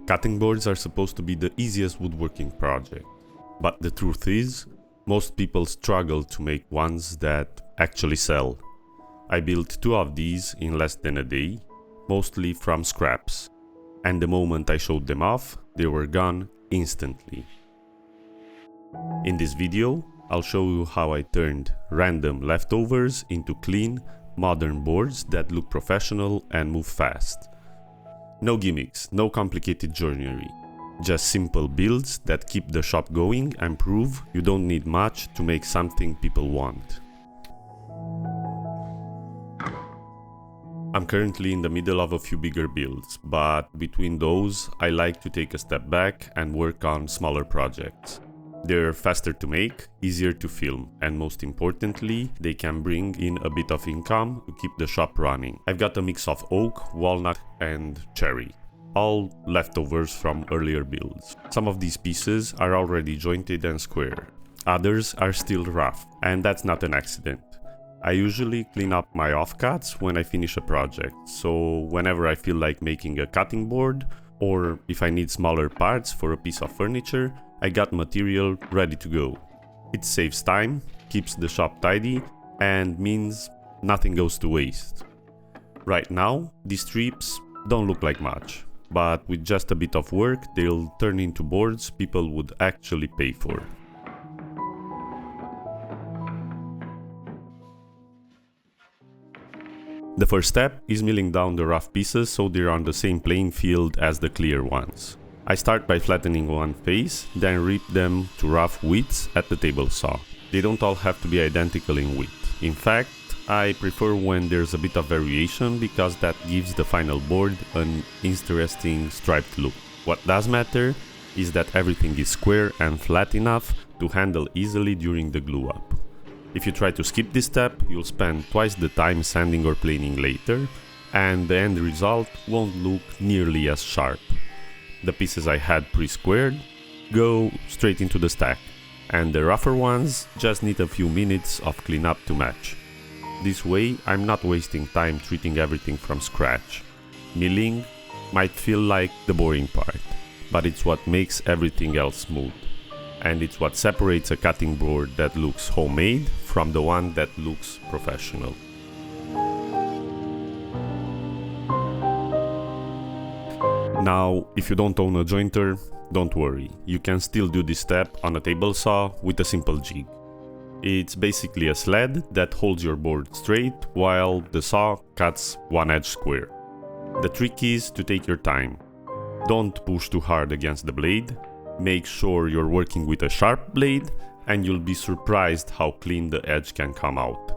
Cutting boards are supposed to be the easiest woodworking project, but the truth is, most people struggle to make ones that actually sell. I built 2 of these in less than a day, mostly from scraps, and the moment I showed them off, they were gone instantly. In this video, I'll show you how I turned random leftovers into clean, modern boards that look professional and move fast. No gimmicks, no complicated joinery, just simple builds that keep the shop going and prove you don't need much to make something people want. I'm currently in the middle of a few bigger builds, but between those, I like to take a step back and work on smaller projects. They're faster to make, easier to film, and most importantly, they can bring in a bit of income to keep the shop running. I've got a mix of oak, walnut, and cherry, all leftovers from earlier builds. Some of these pieces are already jointed and square, others are still rough, and that's not an accident. I usually clean up my offcuts when I finish a project, so whenever I feel like making a cutting board, or if I need smaller parts for a piece of furniture, I got material ready to go. It saves time, keeps the shop tidy, and means nothing goes to waste. Right now, these strips don't look like much, but with just a bit of work, they'll turn into boards people would actually pay for. The first step is milling down the rough pieces so they're on the same playing field as the clear ones. I start by flattening one face, then rip them to rough widths at the table saw. They don't all have to be identical in width. In fact, I prefer when there's a bit of variation because that gives the final board an interesting striped look. What does matter is that everything is square and flat enough to handle easily during the glue up. If you try to skip this step, you'll spend twice the time sanding or planing later, and the end result won't look nearly as sharp. The pieces I had pre-squared go straight into the stack, and the rougher ones just need a few minutes of cleanup to match. This way, I'm not wasting time treating everything from scratch. Milling might feel like the boring part, but it's what makes everything else smooth. And it's what separates a cutting board that looks homemade from the one that looks professional. Now, if you don't own a jointer, don't worry, you can still do this step on a table saw with a simple jig. It's basically a sled that holds your board straight while the saw cuts one edge square. The trick is to take your time. Don't push too hard against the blade, make sure you're working with a sharp blade, and you'll be surprised how clean the edge can come out.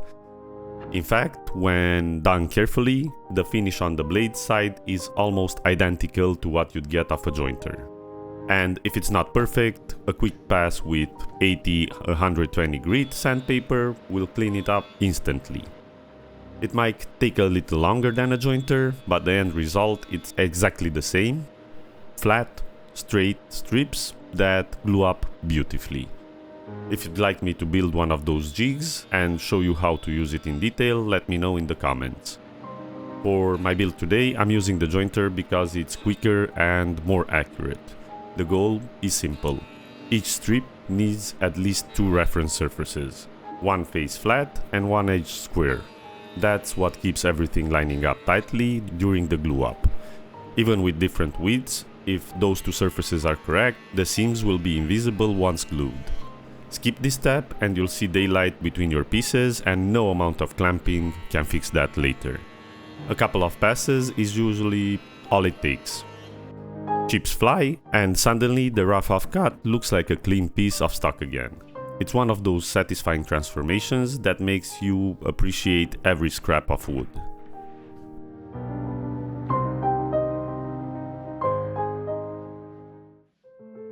In fact, when done carefully, the finish on the blade side is almost identical to what you'd get off a jointer. And if it's not perfect, a quick pass with 80-120 grit sandpaper will clean it up instantly. It might take a little longer than a jointer, but the end result is exactly the same. Flat, straight strips that glue up beautifully. If you'd like me to build one of those jigs and show you how to use it in detail, let me know in the comments. For my build today, I'm using the jointer because it's quicker and more accurate. The goal is simple. Each strip needs at least 2 reference surfaces, one face flat and one edge square. That's what keeps everything lining up tightly during the glue up. Even with different widths, if those 2 surfaces are correct, the seams will be invisible once glued. Skip this step and you'll see daylight between your pieces, and no amount of clamping can fix that later. A couple of passes is usually all it takes. Chips fly, and suddenly the rough offcut looks like a clean piece of stock again. It's one of those satisfying transformations that makes you appreciate every scrap of wood.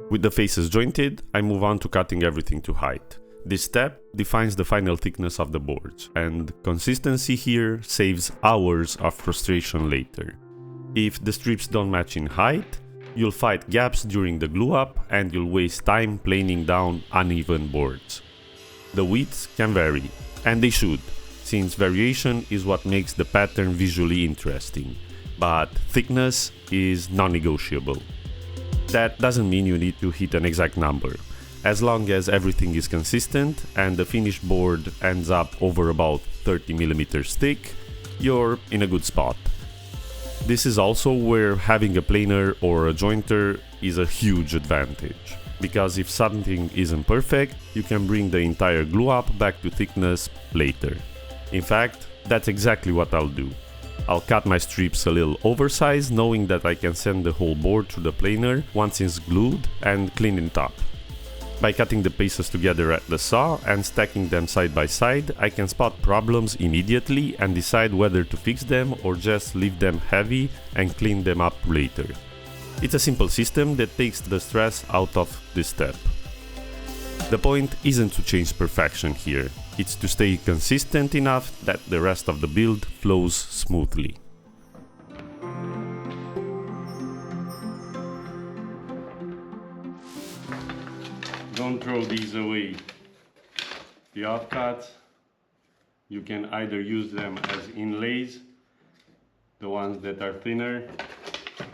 With the faces jointed, I move on to cutting everything to height. This step defines the final thickness of the boards, and consistency here saves hours of frustration later. If the strips don't match in height, you'll fight gaps during the glue up and you'll waste time planing down uneven boards. The widths can vary, and they should, since variation is what makes the pattern visually interesting, but thickness is non-negotiable. That doesn't mean you need to hit an exact number. As long as everything is consistent and the finished board ends up over about 30 millimeters thick, you're in a good spot. This is also where having a planer or a jointer is a huge advantage, because if something isn't perfect, you can bring the entire glue up back to thickness later. In fact, that's exactly what I'll do. I'll cut my strips a little oversized, knowing that I can send the whole board to the planer once it's glued and clean it up. By cutting the pieces together at the saw and stacking them side by side, I can spot problems immediately and decide whether to fix them or just leave them heavy and clean them up later. It's a simple system that takes the stress out of this step. The point isn't to change perfection here, it's to stay consistent enough that the rest of the build flows smoothly. Don't throw these away. The offcuts, you can either use them as inlays, the ones that are thinner,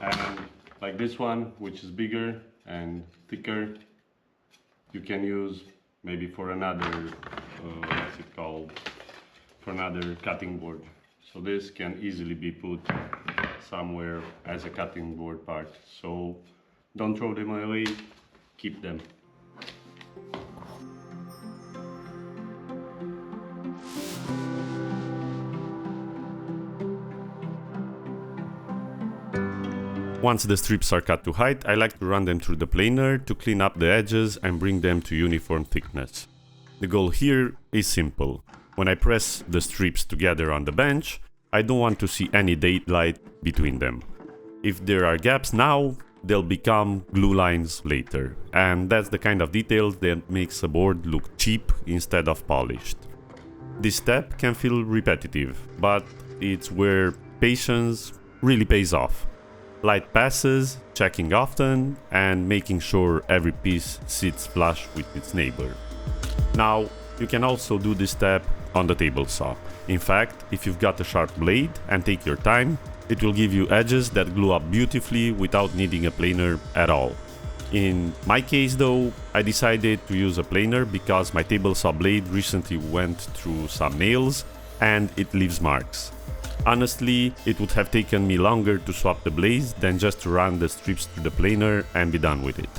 and like this one, which is bigger and thicker, you can use maybe for another, what's it called, for another cutting board. So this can easily be put somewhere as a cutting board part. So don't throw them away, keep them. Once the strips are cut to height, I like to run them through the planer to clean up the edges and bring them to uniform thickness. The goal here is simple. When I press the strips together on the bench, I don't want to see any daylight between them. If there are gaps now, they'll become glue lines later, and that's the kind of details that makes a board look cheap instead of polished. This step can feel repetitive, but it's where patience really pays off. Light passes, checking often, and making sure every piece sits flush with its neighbor. Now, you can also do this step on the table saw. In fact, if you've got a sharp blade and take your time, it will give you edges that glue up beautifully without needing a planer at all. In my case though, I decided to use a planer because my table saw blade recently went through some nails and it leaves marks. Honestly, it would have taken me longer to swap the blades than just to run the strips through the planer and be done with it.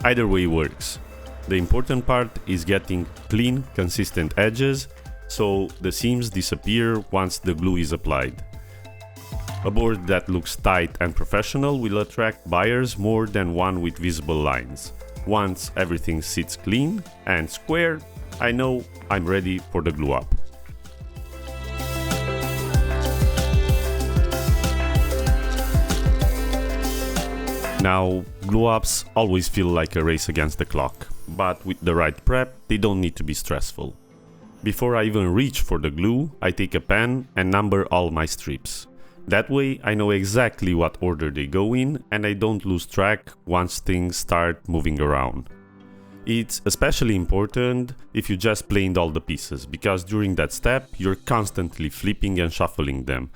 Either way works. The important part is getting clean, consistent edges, so the seams disappear once the glue is applied. A board that looks tight and professional will attract buyers more than one with visible lines. Once everything sits clean and square, I know I'm ready for the glue up. Now, glue-ups always feel like a race against the clock, but with the right prep, they don't need to be stressful. Before I even reach for the glue, I take a pen and number all my strips. That way, I know exactly what order they go in and I don't lose track once things start moving around. It's especially important if you just planed all the pieces, because during that step, you're constantly flipping and shuffling them.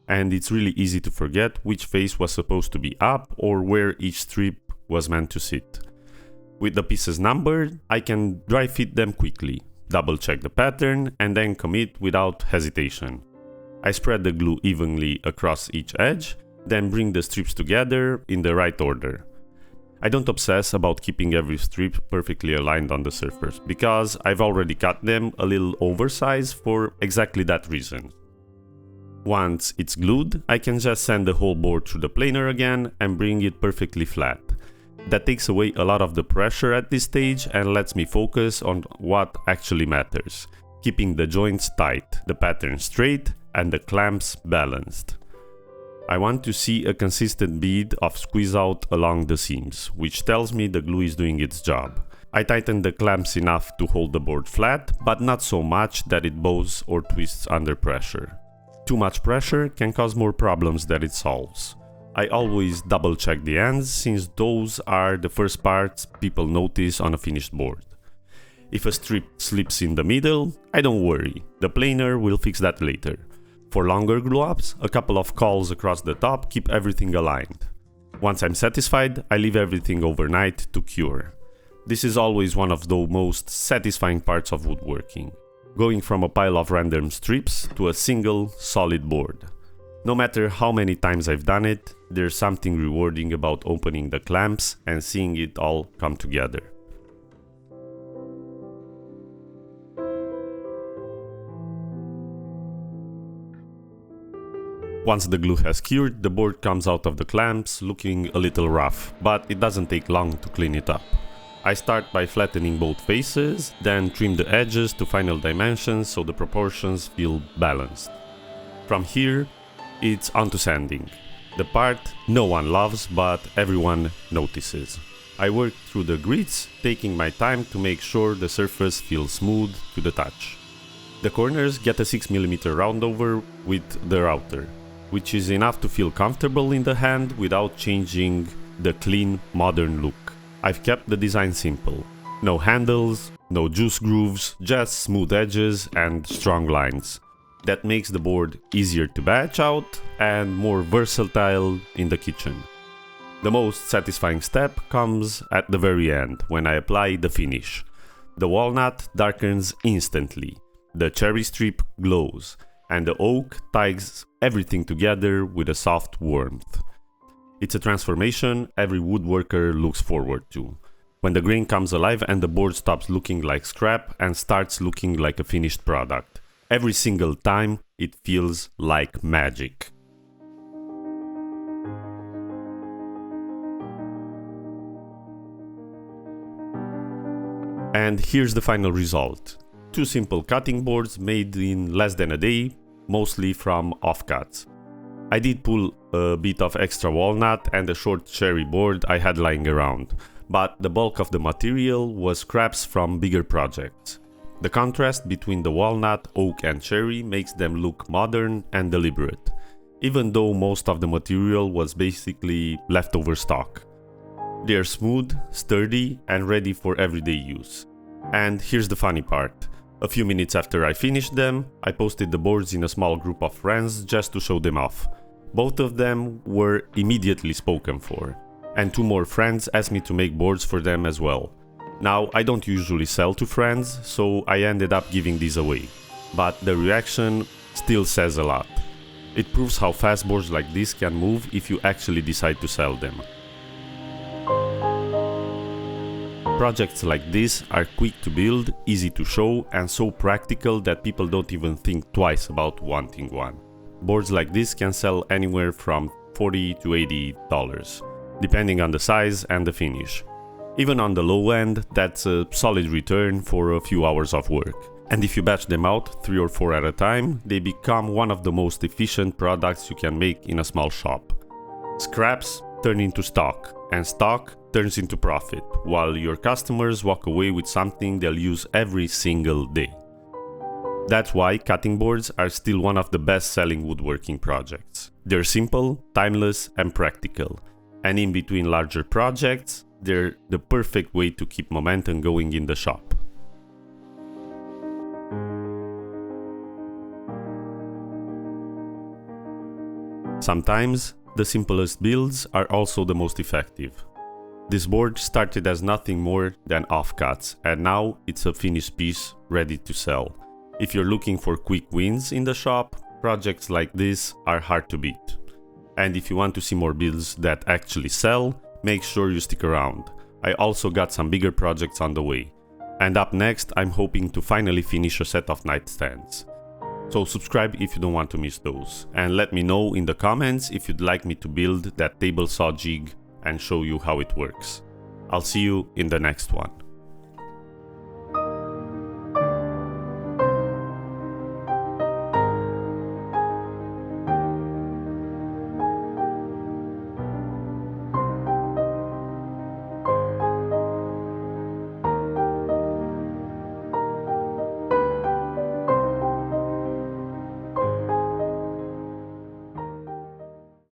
And it's really easy to forget which face was supposed to be up or where each strip was meant to sit. With the pieces numbered, I can dry fit them quickly, double check the pattern, and then commit without hesitation. I spread the glue evenly across each edge, then bring the strips together in the right order. I don't obsess about keeping every strip perfectly aligned on the surface, because I've already cut them a little oversized for exactly that reason. Once it's glued, I can just send the whole board through the planer again and bring it perfectly flat. That takes away a lot of the pressure at this stage and lets me focus on what actually matters, keeping the joints tight, the pattern straight, and the clamps balanced. I want to see a consistent bead of squeeze out along the seams, which tells me the glue is doing its job. I tighten the clamps enough to hold the board flat, but not so much that it bows or twists under pressure. Too much pressure can cause more problems than it solves. I always double check the ends, since those are the first parts people notice on a finished board. If a strip slips in the middle, I don't worry, the planer will fix that later. For longer glue-ups, a couple of calls across the top keep everything aligned. Once I'm satisfied, I leave everything overnight to cure. This is always one of the most satisfying parts of woodworking, going from a pile of random strips to a single, solid board. No matter how many times I've done it, there's something rewarding about opening the clamps and seeing it all come together. Once the glue has cured, the board comes out of the clamps looking a little rough, but it doesn't take long to clean it up. I start by flattening both faces, then trim the edges to final dimensions so the proportions feel balanced. From here, it's onto sanding. The part no one loves, but everyone notices. I work through the grits, taking my time to make sure the surface feels smooth to the touch. The corners get a 6mm roundover with the router, which is enough to feel comfortable in the hand without changing the clean, modern look. I've kept the design simple. No handles, no juice grooves, just smooth edges and strong lines. That makes the board easier to batch out and more versatile in the kitchen. The most satisfying step comes at the very end, when I apply the finish. The walnut darkens instantly, the cherry strip glows, and the oak ties everything together with a soft warmth. It's a transformation every woodworker looks forward to. When the grain comes alive and the board stops looking like scrap and starts looking like a finished product. Every single time it feels like magic. And here's the final result. 2 simple cutting boards made in less than a day, mostly from offcuts. I did pull a bit of extra walnut and a short cherry board I had lying around, but the bulk of the material was scraps from bigger projects. The contrast between the walnut, oak and cherry makes them look modern and deliberate, even though most of the material was basically leftover stock. They are smooth, sturdy and ready for everyday use. And here's the funny part. A few minutes after I finished them, I posted the boards in a small group of friends just to show them off. Both of them were immediately spoken for, and 2 more friends asked me to make boards for them as well. Now, I don't usually sell to friends, so I ended up giving these away. But the reaction still says a lot. It proves how fast boards like this can move if you actually decide to sell them. Projects like this are quick to build, easy to show, and so practical that people don't even think twice about wanting one. Boards like this can sell anywhere from $40 to $80, depending on the size and the finish. Even on the low end, that's a solid return for a few hours of work. And if you batch them out 3 or 4 at a time, they become one of the most efficient products you can make in a small shop. Scraps turn into stock, and stock turns into profit, while your customers walk away with something they'll use every single day. That's why cutting boards are still one of the best-selling woodworking projects. They're simple, timeless, and practical. And in between larger projects, they're the perfect way to keep momentum going in the shop. Sometimes, the simplest builds are also the most effective. This board started as nothing more than offcuts, and now it's a finished piece ready to sell. If you're looking for quick wins in the shop, projects like this are hard to beat. And if you want to see more builds that actually sell, make sure you stick around. I also got some bigger projects on the way. And up next, I'm hoping to finally finish a set of nightstands. So subscribe if you don't want to miss those. And let me know in the comments if you'd like me to build that table saw jig and show you how it works. I'll see you in the next one.